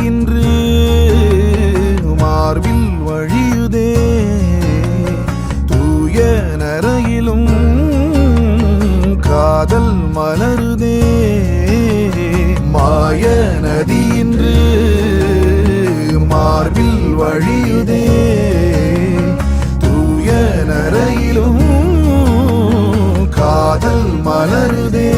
இன்று மார்பில் வழியுதே தூய நரையிலும் காதல் மலருதே மாய நதி இன்று மார்பில் வழியுதே தூய நரையிலும் காதல் மலருதே